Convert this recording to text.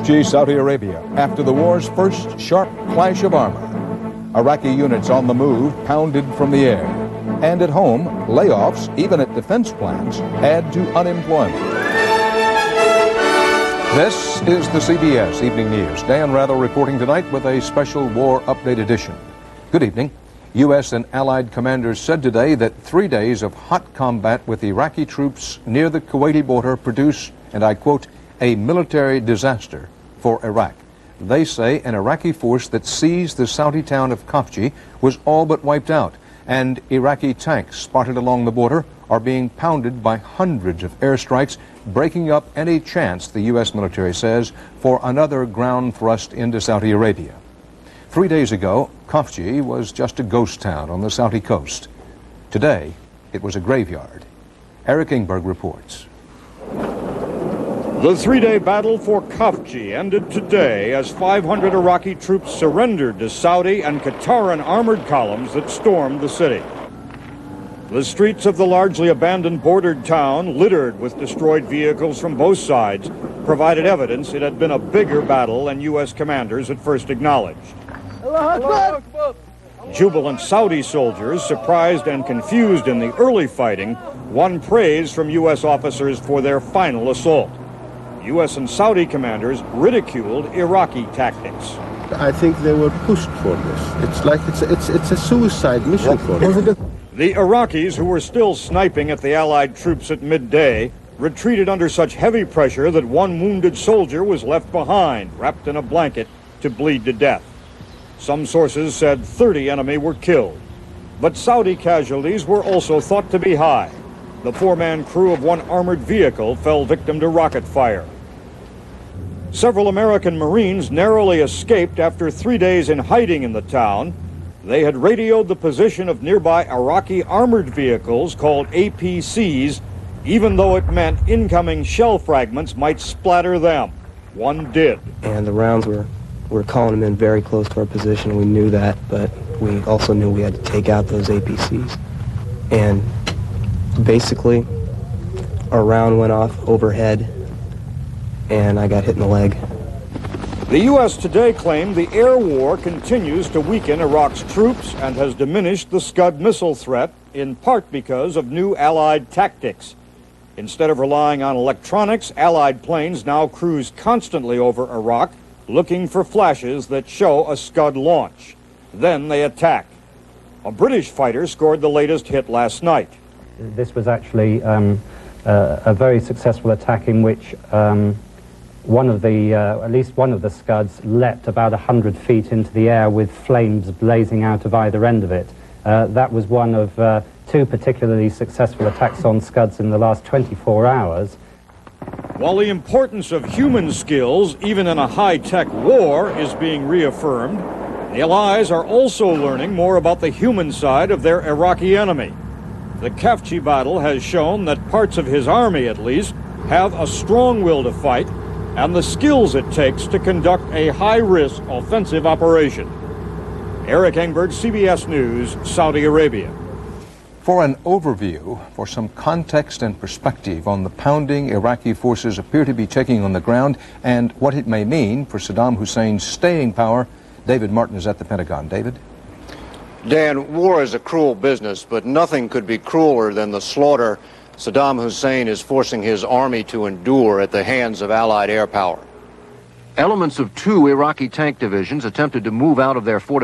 Khafji, Saudi Arabia, after the war's first sharp clash of armor. Iraqi units on the move pounded from the air. And at home, layoffs, even at defense plants, add to unemployment. This is the CBS Evening News. Dan Rather reporting tonight with a special war update edition. Good evening. U.S. and allied commanders said today that 3 days of hot combat with Iraqi troops near the Kuwaiti border produce, and I quote, a military disaster for Iraq. They say an Iraqi force that seized the Saudi town of Khafji was all but wiped out, and Iraqi tanks spotted along the border are being pounded by hundreds of airstrikes, breaking up any chance, the U.S. military says, for another ground thrust into Saudi Arabia. 3 days ago, Khafji was just a ghost town on the Saudi coast. Today, it was a graveyard. Eric Ingberg reports. The three-day battle for Khafji ended today as 500 Iraqi troops surrendered to Saudi and Qataran armored columns that stormed the city. The streets of the largely abandoned bordered town, littered with destroyed vehicles from both sides, provided evidence it had been a bigger battle than U.S. commanders at first acknowledged. Jubilant Saudi soldiers, surprised and confused in the early fighting, won praise from U.S. officers for their final assault. U.S. and Saudi commanders ridiculed Iraqi tactics. I think they were pushed for this. It's like it's a suicide mission for them. The Iraqis, who were still sniping at the Allied troops at midday, retreated under such heavy pressure that one wounded soldier was left behind, wrapped in a blanket, to bleed to death. Some sources said 30 enemy were killed. But Saudi casualties were also thought to be high. The four-man crew of one armored vehicle fell victim to rocket fire. Several American Marines narrowly escaped after 3 days in hiding in the town. They had radioed the position of nearby Iraqi armored vehicles called APCs, even though it meant incoming shell fragments might splatter them. One did. And the rounds were calling them in very close to our position. We knew that, but we also knew we had to take out those APCs. And basically, a round went off overhead, and I got hit in the leg. The U.S. today claimed the air war continues to weaken Iraq's troops and has diminished the Scud missile threat, in part because of new Allied tactics. Instead of relying on electronics, Allied planes now cruise constantly over Iraq, looking for flashes that show a Scud launch. Then they attack. A British fighter scored the latest hit last night. This was actually a very successful attack in which at least one of the Scuds leapt about 100 feet into the air with flames blazing out of either end of it. That was one of two particularly successful attacks on Scuds in the last 24 hours. While the importance of human skills, even in a high-tech war, is being reaffirmed, the Allies are also learning more about the human side of their Iraqi enemy. The Khafji battle has shown that parts of his army, at least, have a strong will to fight and the skills it takes to conduct a high-risk offensive operation. Eric Engberg, CBS News, Saudi Arabia. For an overview, for some context and perspective on the pounding Iraqi forces appear to be taking on the ground and what it may mean for Saddam Hussein's staying power, David Martin is at the Pentagon. David? Dan, war is a cruel business, but nothing could be crueler than the slaughter Saddam Hussein is forcing his army to endure at the hands of Allied air power. Elements of two Iraqi tank divisions attempted to move out of their fortifications